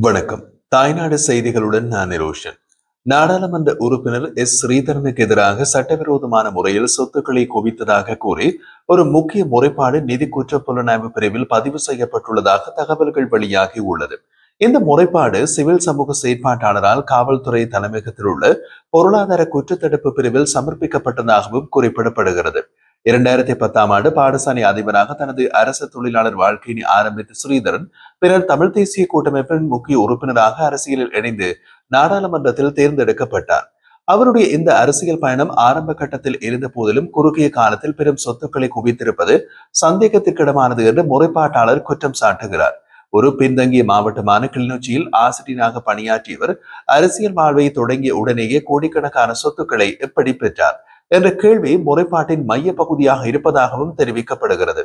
வணக்கம். தாய்நாடு செய்திகளுடன் நான் நிரோஷன். நாடாளுமன்ற உறுப்பினர் ஸ்ரீதரனுக்கு எதிராக சட்டவிரோதமான முறையில் சொத்துக்களை குவித்ததாக கூறி ஒரு முக்கிய முறைப்பாடு நிதி குற்றப்புலனாய்வு பிரிவில் பதிவு செய்யப்பட்டுள்ளதாக தகவல்கள் வெளியாகி உள்ளது. இந்த முறைப்பாடு சிவில் சமூக செயற்பாட்டாளரால் காவல்துறை தலைமையகத்தில் உள்ள பொருளாதார குற்றத்தடுப்பு பிரிவில் சமர்ப்பிக்கப்பட்டதாகவும் குறிப்பிடப்படுகிறது. 2010ஆம் ஆண்டு பாடசாலை அதிபராக தனது அரசு தொழிலாளர் வாழ்க்கையை ஆரம்பித்த ஸ்ரீதரன் பின்னர் தமிழ் தேசிய கூட்டமைப்பின் முக்கிய உறுப்பினராக அரசியலில் இணைந்து நாடாளுமன்றத்தில் தேர்ந்தெடுக்கப்பட்டார். அவருடைய இந்த அரசியல் பயணம் ஆரம்ப கட்டத்தில் இருந்த போதிலும் குறுகிய காலத்தில் பெரும் சொத்துக்களை குவித்திருப்பது சந்தேகத்திற்கிடமானது என்று முறைப்பாட்டாளர் குற்றம் சாட்டுகிறார். ஒரு பின்தங்கிய மாவட்டமான கிளிநொச்சியில் ஆசிரியராக பணியாற்றியவர் அரசியல் வாழ்வை தொடங்கிய உடனேயே கோடிக்கணக்கான சொத்துக்களை எப்படி பெற்றார் என்ற கேள்வி முறைப்பாட்டின் மைய பகுதியாக இருப்பதாகவும் தெரிவிக்கப்படுகிறது.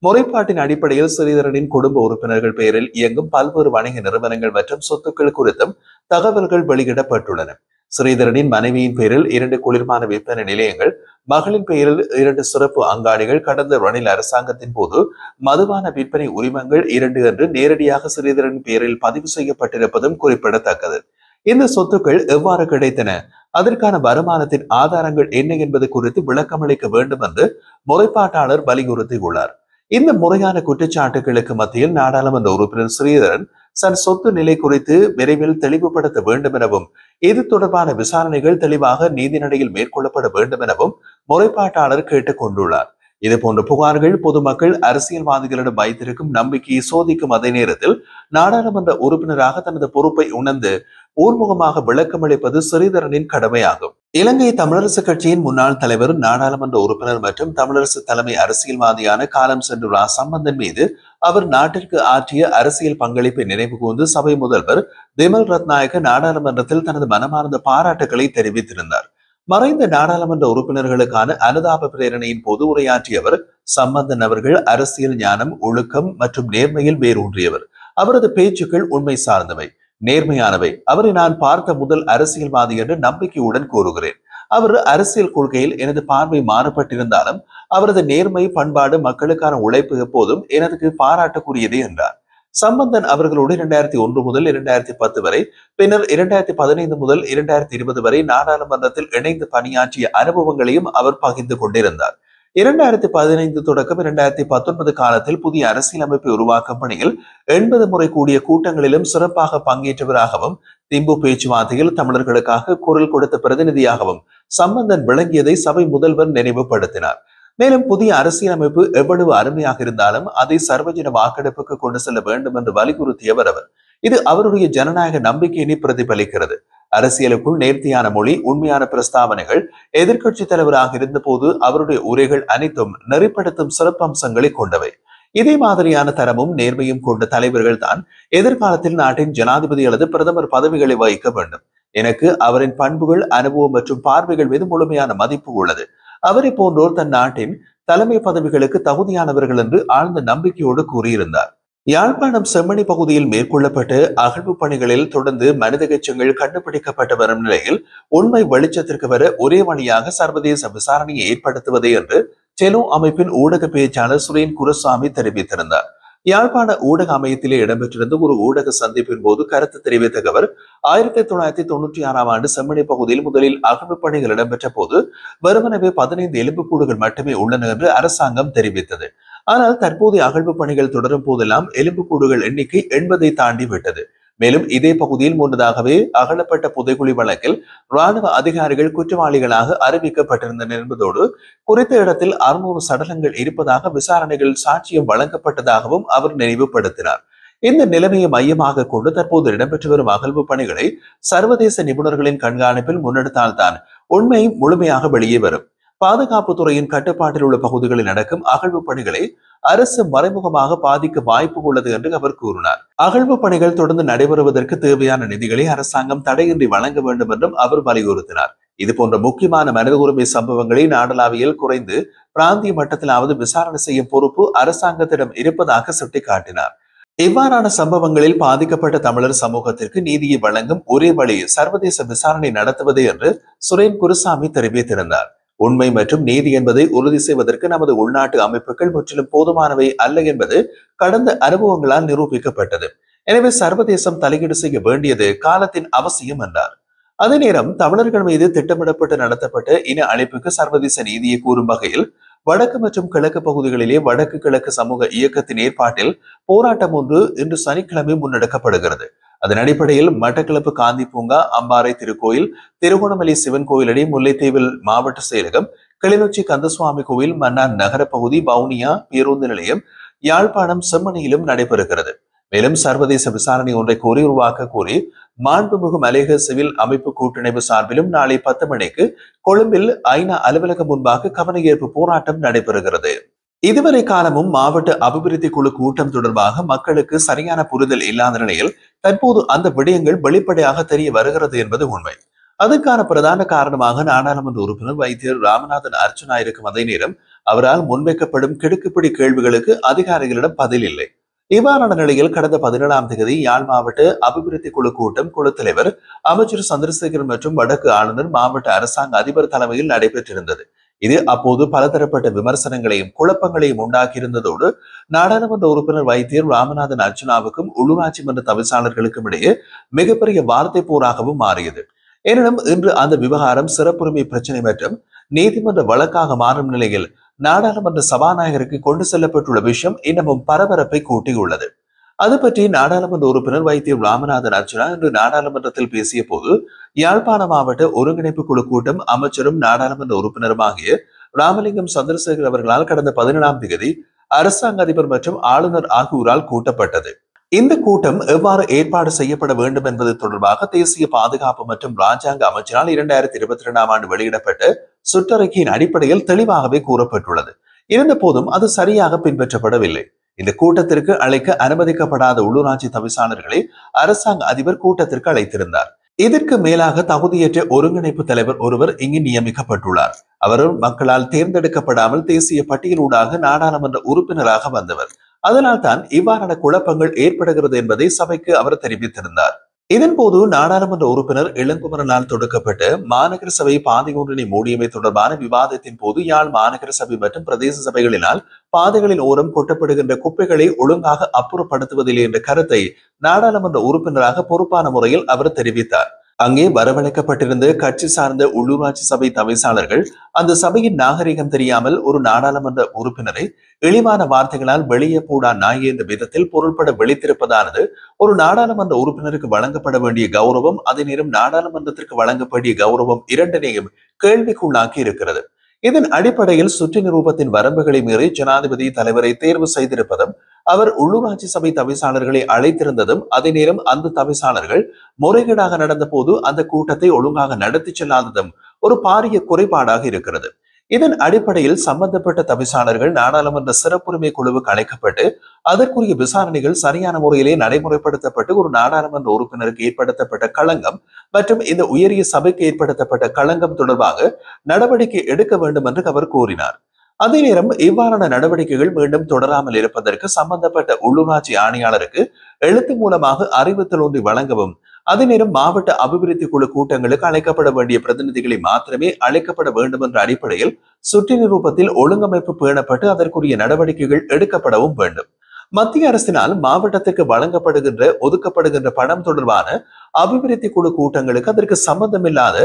முறைப்பாட்டின் அடிப்படையில் ஸ்ரீதரனின் குடும்ப உறுப்பினர்கள் பெயரில் இயங்கும் பல்வேறு வணிக நிறுவனங்கள் மற்றும் சொத்துக்கள் குறித்தும் தகவல்கள் வெளியிடப்பட்டுள்ளன. ஸ்ரீதரனின் மனைவியின் பெயரில் 2 குளிர்பான விற்பனை நிலையங்கள், மகளின் பெயரில் 2 சிறப்பு அங்காடிகள் கடந்த ரணில் அரசாங்கத்தின் போது மதுபான விற்பனை உரிமங்கள் 2 என்று நேரடியாக ஸ்ரீதரனின் பெயரில் பதிவு செய்யப்பட்டிருப்பதும் குறிப்பிடத்தக்கது. இந்த சொத்துக்கள் எவ்வாறு கிடைத்தன, அதற்கான வருமானத்தின் ஆதாரங்கள் என்ன என்பது குறித்து விளக்கமளிக்க வேண்டும் என்று முறைப்பாட்டாளர் வலியுறுத்தியுள்ளார். இந்த முறையான குற்றச்சாட்டுகளுக்கு மத்தியில் நாடாளுமன்ற உறுப்பினர் ஸ்ரீதரன் தன் சொத்து நிலை குறித்து விரைவில் தெளிவுபடுத்த வேண்டும் எனவும் இது தொடர்பான விசாரணைகள் தெளிவாக நீதிநடையில் மேற்கொள்ளப்பட வேண்டும் எனவும் முறைப்பாட்டாளர் கேட்டுக் கொண்டுள்ளார். இதுபோன்ற புகார்கள் பொதுமக்கள் அரசியல்வாதிகளிடம் வைத்திருக்கும் நம்பிக்கையை சோதிக்கும் அதே நேரத்தில் நாடாளுமன்ற உறுப்பினராக தனது பொறுப்பை உணர்ந்து ஊர்முகமாக விளக்கமளிப்பது ஸ்ரீதரனின் கடமையாகும். இலங்கை தமிழரசு கட்சியின் முன்னாள் தலைவர், நாடாளுமன்ற உறுப்பினர் மற்றும் தமிழரசு தலைமை அரசியல்வாதியான காலம் சென்ற சம்பந்தன் மீது அவர் நாட்டிற்கு ஆற்றிய அரசியல் பங்களிப்பை நினைவு கூர்ந்து சபை முதல்வர் திமல் ரத்நாயக்க நாடாளுமன்றத்தில் தனது மனமார்ந்த பாராட்டுகளை தெரிவித்திருந்தார். மறைந்த நாடாளுமன்ற உறுப்பினர்களுக்கான அனுதாப பிரேரணையின் போது உரையாற்றிய அவர், சம்பந்தன் அவர்கள் அரசியல் ஞானம், ஒழுக்கம் மற்றும் நேர்மையில் வேரூன்றியவர். அவரது பேச்சுக்கள் உண்மை சார்ந்தவை, நேர்மையானவை. அவரை நான் பார்த்த முதல் அரசியல்வாதி என்று நம்பிக்கையுடன் கூறுகிறேன். அவர் அரசியல் கொள்கையில் எனது பார்வை மாறுபட்டிருந்தாலும் அவரது நேர்மை, பண்பாடு, மக்களுக்கான உழைப்பு எப்போதும் எனக்கு பாராட்டுக்குரியது என்றார். சம்பந்தன் அவர்களோடு 2001 முதல் 2010 வரை, பின்னர் 2015 முதல் 2020 வரை நாடாளுமன்றத்தில் இணைந்து பணியாற்றிய அனுபவங்களையும் அவர் பகிர்ந்து கொண்டிருந்தார். 2015 தொடக்கம் 2019 காலத்தில் புதிய அரசியலமைப்பை உருவாக்கும் பணியில் 80 முறை கூடிய கூட்டங்களிலும் சிறப்பாக பங்கேற்றவராகவும் திம்பு பேச்சுவார்த்தையில் தமிழர்களுக்காக குரல் கொடுத்த பிரதிநிதியாகவும் சம்பந்தன் விளங்கியதை சபை முதல்வர் நினைவுபடுத்தினார். மேலும் புதிய அரசியலமைப்பு எவ்வளவு அருமையாக இருந்தாலும் அதை சர்வஜன வாக்கெடுப்புக்கு கொண்டு செல்ல வேண்டும் என்று வலியுறுத்தியவர் அவர். இது அவருடைய ஜனநாயக நம்பிக்கையினை பிரதிபலிக்கிறது. அரசியலுக்குள் நேர்த்தியான மொழி, உண்மையான பிரஸ்தாவனைகள். எதிர்கட்சி தலைவராக இருந்த போது அவருடைய உரைகள் அனைத்தும் நெறிப்படுத்தும் சிறப்பம்சங்களை கொண்டவை. இதே மாதிரியான தரமும் நேர்மையும் கொண்ட தலைவர்கள் தான் எதிர்காலத்தில் நாட்டின் ஜனாதிபதி அல்லது பிரதமர் பதவிகளை வகிக்க வேண்டும். எனக்கு அவரின் பண்புகள், அனுபவம் மற்றும் பார்வைகள் மீது முழுமையான மதிப்பு உள்ளது. அவரை போன்றோர் தன் நாட்டின் தலைமை பதவிகளுக்கு தகுதியானவர்கள் என்று ஆழ்ந்த நம்பிக்கையோடு கூறியிருந்தார். யாழ்ப்பாணம் செம்மணி பகுதியில் மேற்கொள்ளப்பட்ட அகழ்வு பணிகளில் தொடர்ந்து மனித எச்சங்கள் கண்டுபிடிக்கப்பட்டு வரும் நிலையில் உண்மை வெளிச்சத்திற்கு வர ஒரே வழியாக சர்வதேச விசாரணையை ஏற்படுத்துவதே என்று டெலோ அமைப்பின் ஊடக பேச்சாளர் சுரேன் குருசாமி தெரிவித்திருந்தார். யாழ்ப்பாண ஊடக அமையத்திலே இடம்பெற்றிருந்த ஒரு ஊடக சந்திப்பின் போது கருத்து தெரிவித்த அவர், 1996ஆம் ஆண்டு செம்மணி பகுதியில் முதலில் அகழ்வு பணிகள் இடம்பெற்ற போது வெறுமனவே 15 எலும்புக்கூடுகள் மட்டுமே உள்ளன என்று அரசாங்கம் தெரிவித்தது. ஆனால் தற்போதைய அகழ்வு பணிகள் தொடரும் போதெல்லாம் எலும்புக்கூடுகள் எண்ணிக்கை 80ஐ தாண்டி விட்டது. மேலும் இதே பகுதியில் முன்னதாகவே அகழப்பட்ட புதைகுழி வழக்கில் ராணுவ அதிகாரிகள் குற்றவாளிகளாக அறிவிக்கப்பட்டிருந்தனர் என்பதோடு குறித்த இடத்தில் 600 சடலங்கள் இருப்பதாக விசாரணைகள் சாட்சியம் வழங்கப்பட்டதாகவும் அவர் நினைவுபடுத்தினார். இந்த நிலைமையை மையமாக கொண்டு தற்போது இடம்பெற்று வரும் அகழ்வு பணிகளை சர்வதேச நிபுணர்களின் கண்காணிப்பில் முன்னெடுத்தால்தான் உண்மை முழுமையாக வெளியே வரும். பாதுகாப்பு துறையின் கட்டுப்பாட்டில் உள்ள பகுதிகளில் நடக்கும் அகழ்வு பணிகளை அரசு மறைமுகமாக பாதிக்க வாய்ப்பு உள்ளது என்று அவர் கூறினார். அகழ்வு பணிகள் தொடர்ந்து நடைபெறுவதற்கு தேவையான நிதிகளை அரசாங்கம் தடையின்றி வழங்க வேண்டும் என்றும் அவர் வலியுறுத்தினார். இது போன்ற முக்கியமான மனித உரிமை சம்பவங்களை நாடளாவியல் குறைந்து பிராந்திய மட்டத்திலாவது விசாரணை செய்யும் பொறுப்பு அரசாங்கத்திடம் இருப்பதாக சுட்டிக்காட்டினார். இவ்வாறான சம்பவங்களில் பாதிக்கப்பட்ட தமிழர் சமூகத்திற்கு நீதியை வழங்கும் ஒரே வழி சர்வதேச விசாரணை நடத்துவது என்று சுரேன் குருசாமி தெரிவித்திருந்தார். உண்மை மற்றும் நீதி என்பதை உறுதி செய்வதற்கு நமது உள்நாட்டு அமைப்புகள் முற்றிலும் போதுமானவை அல்ல என்பது கடந்த அனுபவங்களால் நிரூபிக்கப்பட்டது. எனவே சர்வதேசம் தலையீடு செய்ய வேண்டியது காலத்தின் அவசியம் என்றார். அதே நேரம் தமிழர்கள் மீது திட்டமிடப்பட்டு நடத்தப்பட்ட இன அழிப்புக்கு சர்வதேச நீதியை கூறும் வகையில் வடக்கு மற்றும் கிழக்கு பகுதிகளிலே வடக்கு கிழக்கு சமூக இயக்கத்தின் ஏற்பாட்டில் போராட்டம் ஒன்று இன்று சனிக்கிழமை முன்னெடுக்கப்படுகிறது. அதன் அடிப்படையில் மட்டக்களப்பு காந்தி பூங்கா, அம்பாறை திருக்கோயில், திருகோணமலை சிவன் கோயிலடி, முல்லைத்தீவில் மாவட்ட செயலகம், கிளிநொச்சி கந்தசுவாமி கோவில், மன்னார் நகர பகுதி, வவுனியா பேருந்து நிலையம், யாழ்ப்பாணம் செம்மணியிலும் நடைபெறுகிறது. மேலும் சர்வதேச விசாரணை ஒன்றை கோரி உருவாக்க கோரி மாண்புமிகு மலேக சிவில் அமைப்பு கூட்டமைப்பு சார்பிலும் நாளை 10 மணிக்கு கொழும்பில் ஐநா அலுவலகம் முன்பாக கவனஈர்ப்பு போராட்டம் நடைபெறுகிறது. இதுவரை காலமும் மாவட்ட அபிவிருத்தி குழு கூட்டம் தொடர்பாக மக்களுக்கு சரியான புரிதல் இல்லாத நிலையில் தற்போது அந்த விடயங்கள் வெளிப்படையாக தெரிய வருகிறது என்பது உண்மை. அதற்கான பிரதான காரணமாக நாடாளுமன்ற உறுப்பினர் வைத்தியர் ராமநாதன் அர்ச்சுனா இருக்கும். அதே நேரம் அவரால் முன்வைக்கப்படும் கிடுக்குப்பிடி கேள்விகளுக்கு அதிகாரிகளிடம் பதில் இல்லை. இவ்வாறான நிலையில் கடந்த 17ஆம் தேதி யாழ் மாவட்ட அபிவிருத்தி குழு கூட்டம் குழு தலைவர் அமைச்சர் சந்திரசேகரன் மற்றும் வடக்கு ஆளுநர் மாவட்ட அரசாங்க அதிபர் தலைமையில் நடைபெற்றிருந்தது. இது அப்போது பலதரப்பட்ட விமர்சனங்களையும் குழப்பங்களையும் உண்டாக்கியிருந்ததோடு நாடாளுமன்ற உறுப்பினர் வைத்தியர் ராமநாதன் அர்ச்சுனாவுக்கும் உள்ளூராட்சி மன்ற தவிசாளர்களுக்கும் இடையே மிகப்பெரிய வார்த்தை போராகவும் மாறியது. எனினும் இன்று அந்த விவகாரம் சிறப்புரிமை பிரச்சனை மற்றும் நீதிமன்ற வழக்காக மாறும் நிலையில் நாடாளுமன்ற சபாநாயகருக்கு கொண்டு செல்லப்பட்டுள்ள விஷயம் இன்னமும் பரபரப்பை கூட்டியுள்ளது. அது பற்றி நாடாளுமன்ற உறுப்பினர் வைத்தியர் ராமநாதன் அர்ச்சுனா இன்று நாடாளுமன்றத்தில் பேசிய போது, யாழ்ப்பாண மாவட்ட ஒருங்கிணைப்பு குழு கூட்டம் அமைச்சரும் நாடாளுமன்ற உறுப்பினருமாகிய ராமலிங்கம் சந்திரசேகர் அவர்களால் கடந்த 17ஆம் தேதி அரசாங்க அதிபர் மற்றும் ஆளுநர் ஆகியோரால் கூட்டப்பட்டது. இந்த கூட்டம் எவ்வாறு ஏற்பாடு செய்யப்பட வேண்டும் என்பது தொடர்பாக தேசிய பாதுகாப்பு மற்றும் ராஜாங்க அமைச்சரால் 2022ஆம் ஆண்டு வெளியிடப்பட்ட சுற்றறிக்கையின் அடிப்படையில் தெளிவாகவே கூறப்பட்டுள்ளது. இருந்த போதும் அது சரியாக பின்பற்றப்படவில்லை. இந்த கூட்டத்திற்கு அழைக்க அனுமதிக்கப்படாத உள்ளூராட்சி தவிசாளர்களை அரசாங்க அதிபர் கூட்டத்திற்கு அழைத்திருந்தார். இதற்கு மேலாக தகுதியற்ற ஒருங்கிணைப்பு தலைவர் ஒருவர் இங்கு நியமிக்கப்பட்டுள்ளார். அவர் மக்களால் தேர்ந்தெடுக்கப்படாமல் தேசிய பட்டியலூடாக நாடாளுமன்ற உறுப்பினராக வந்தவர். அதனால் தான் இவ்வாறான குழப்பங்கள் ஏற்படுகிறது என்பதை சபைக்கு அவர் தெரிவித்திருந்தார். இதன் போது நாடாளுமன்ற உறுப்பினர் இளங்குமரனால் தொடுக்கப்பட்ட மாநகர சபை பாதை ஒன்றினை மூடியமை தொடர்பான விவாதத்தின் போது யாழ் மாநகர சபை மற்றும் பிரதேச சபைகளினால் பாதைகளின் ஓரம் கொட்டப்படுகின்ற குப்பைகளை ஒழுங்காக அப்புறப்படுத்துவதில்லை என்ற கருத்தை நாடாளுமன்ற உறுப்பினராக பொறுப்பான முறையில் அவர் தெரிவித்தார். அங்கே வரவழைக்கப்பட்டிருந்த கட்சி சார்ந்த உள்ளூராட்சி சபை தவிசாளர்கள் அந்த சபையின் நாகரிகம் தெரியாமல் ஒரு நாடாளுமன்ற உறுப்பினரை இழிவான வார்த்தைகளால் வெளியே போடா நாய் என்ற விதத்தில் பொருள்பட வெளித்திருப்பதானது ஒரு நாடாளுமன்ற உறுப்பினருக்கு வழங்கப்பட வேண்டிய கௌரவம், அதே நேரம் நாடாளுமன்றத்திற்கு வழங்கப்படிய கௌரவம் இரண்டினையும் கேள்விக்குள்ளாக்கி இருக்கிறது. இதன் அடிப்படையில் சுற்று நிரூபத்தின் வரம்புகளை மீறி ஜனாதிபதி தலைவரை தேர்வு செய்திருப்பதும், அவர் உள்ளூராட்சி சபை தவிசாளர்களை அழைத்திருந்ததும், அதே நேரம் அந்த தவிசாளர்கள் முறைகேடாக நடந்த போது அந்த கூட்டத்தை ஒழுங்காக நடத்தி செல்லாததும் ஒரு பாரிய குறைபாடாக இருக்கிறது. இதன் அடிப்படையில் சம்பந்தப்பட்ட தவிசாளர்கள் நாடாளுமன்ற சிறப்புரிமை குழுவுக்கு அழைக்கப்பட்டு அதற்குரிய விசாரணைகள் சரியான முறையிலே நடைமுறைப்படுத்தப்பட்டு ஒரு நாடாளுமன்ற உறுப்பினருக்கு ஏற்படுத்தப்பட்ட களங்கம் மற்றும் இந்த உயரிய சபைக்கு ஏற்படுத்தப்பட்ட களங்கம் தொடர்பாக நடவடிக்கை எடுக்க வேண்டும் என்று அவர் கூறினார். அதே நேரம் இவ்வாறான நடவடிக்கைகள் மீண்டும் தொடராமல் இருப்பதற்கு சம்பந்தப்பட்ட உள்ளூராட்சி ஆணையாளருக்கு எழுத்து மூலமாக அறிவுறுத்தல் ஒன்றை வழங்கவும், அதே நேரம் மாவட்ட அபிவிருத்தி குழு கூட்டங்களுக்கு அழைக்கப்பட வேண்டிய பிரதிநிதிகளை மாத்திரமே அழைக்கப்பட வேண்டும் என்ற அடிப்படையில் சுற்று நிரூபத்தில் ஒழுங்கமைப்பு பேணப்பட்டு அதற்குரிய நடவடிக்கைகள் எடுக்கப்படவும் வேண்டும். மத்திய அரசினால் மாவட்டத்துக்கு வழங்கப்படுகின்ற ஒதுக்கப்படுகின்ற பணம் தொடர்பான அபிவிருத்தி குழு கூட்டங்களுக்கு அதற்கு சம்பந்தமில்லாத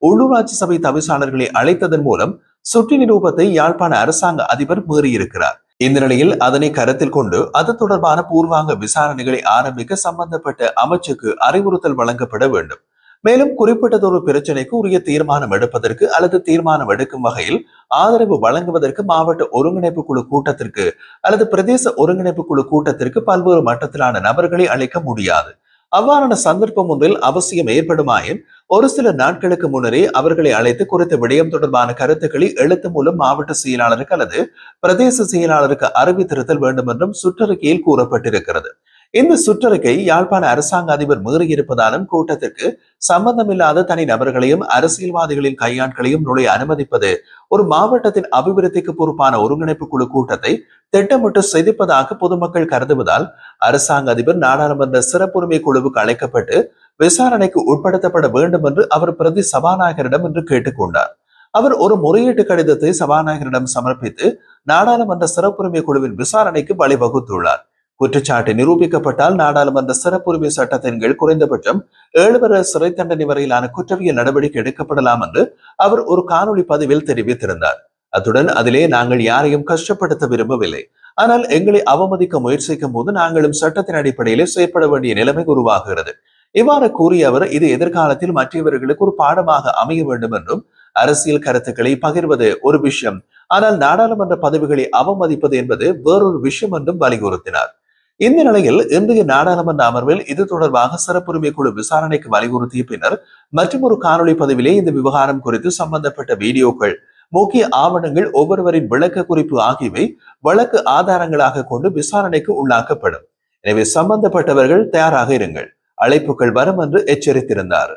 உள்ளூராட்சி சபை தவிசாளர்களை அழைத்ததன் மூலம் சுற்று நிரூபத்தை யாழ்ப்பாண அரசாங்க அதிபர் மீறியிருக்கிறார். இந்த நிலையில் அதனை கருத்தில் கொண்டு அது தொடர்பான பூர்வாங்க விசாரணைகளை ஆரம்பிக்க சம்பந்தப்பட்ட அமைச்சுக்கு அறிவுறுத்தல் வழங்கப்பட வேண்டும். மேலும் குறிப்பிட்டதொரு பிரச்சனைக்கு உரிய தீர்மானம் எடுப்பதற்கு அல்லது தீர்மானம் எடுக்கும் வகையில் ஆதரவு வழங்குவதற்கு மாவட்ட ஒருங்கிணைப்பு குழு கூட்டத்திற்கு அல்லது பிரதேச ஒருங்கிணைப்பு குழு கூட்டத்திற்கு பல்வேறு மட்டத்திலான நபர்களை அழைக்க முடியாது. அவ்வாறான சந்தர்ப்பம் ஒன்றில் அவசியம் ஏற்படுமாயின் ஒரு சில நாட்களுக்கு முன்னரே அவர்களை அழைத்து குறித்த விடயம் தொடர்பான கருத்துக்களை எழுத்து மூலம் மாவட்ட செயலாளருக்கு அல்லது பிரதேச செயலாளருக்கு அறிவித்திருத்தல் வேண்டும் என்றும் சுற்றறிக்கையில் கூறப்பட்டிருக்கிறது. இந்த சுற்றறிக்கை யாழ்ப்பாண அரசாங்க அதிபர் மீறியிருப்பதாலும் கூட்டத்திற்கு சம்பந்தமில்லாத தனி நபர்களையும் அரசியல்வாதிகளின் கையாட்களையும் நுழைய அனுமதிப்பது ஒரு மாவட்டத்தின் அபிவிருத்திக்கு பொறுப்பான ஒருங்கிணைப்பு குழு கூட்டத்தை திட்டமிட்டு சிதைப்பதாக பொதுமக்கள் கருதுவதால் அரசாங்க அதிபர் நாடாளுமன்ற சிறப்புரிமை குழுவுக்கு அழைக்கப்பட்டு விசாரணைக்கு உட்படுத்தப்பட வேண்டும் என்று அவர் பிரதி சபாநாயகரிடம் என்று கேட்டுக்கொண்டார். அவர் ஒரு முறையீட்டு கடிதத்தை சபாநாயகரிடம் சமர்ப்பித்து நாடாளுமன்ற சிறப்புரிமை குழுவின் விசாரணைக்கு வழிவகுத்துள்ளார். குற்றச்சாட்டு நிரூபிக்கப்பட்டால் நாடாளுமன்ற சிறப்புரிமை சட்டத்தின் கீழ் குறைந்தபட்சம் 7 வருட சிறை தண்டனை வரையிலான குற்றவியல் நடவடிக்கை எடுக்கப்படலாம் என்று அவர் ஒரு காணொலி பதிவில் தெரிவித்திருந்தார். அத்துடன் அதிலே நாங்கள் யாரையும் கஷ்டப்படுத்த விரும்பவில்லை, ஆனால் எங்களை அவமதிக்க முயற்சிக்கும் போது நாங்களும் சட்டத்தின் அடிப்படையிலே செயற்பட வேண்டிய நிலைமை உருவாகிறது. இவ்வாறு கூறிய அவர் இது எதிர்காலத்தில் மற்றவர்களுக்கு ஒரு பாடமாக அமைய வேண்டும் என்றும், அரசியல் கருத்துக்களை பகிர்வது ஒரு விஷயம், ஆனால் நாடாளுமன்ற பதவிகளை அவமதிப்பது என்பது வேறொரு விஷயம் என்றும் வலியுறுத்தினார். இந்த நிலையில் இன்றைய நாடாளுமன்ற அமர்வில் இது தொடர்பாக சிறப்புரிமை குழு விசாரணைக்கு வலியுறுத்திய பின்னர் மற்றொரு காணொலி பதிவிலே இந்த விவகாரம் குறித்து சம்பந்தப்பட்ட வீடியோக்கள், முக்கிய ஆவணங்கள், ஒவ்வொருவரின் விளக்க குறிப்பு ஆகியவை வழக்கு ஆதாரங்களாக கொண்டு விசாரணைக்கு உள்ளாக்கப்படும். எனவே சம்பந்தப்பட்டவர்கள் தயாராக இருங்கள், அழைப்புகள் வரும் என்று எச்சரித்திருந்தார்.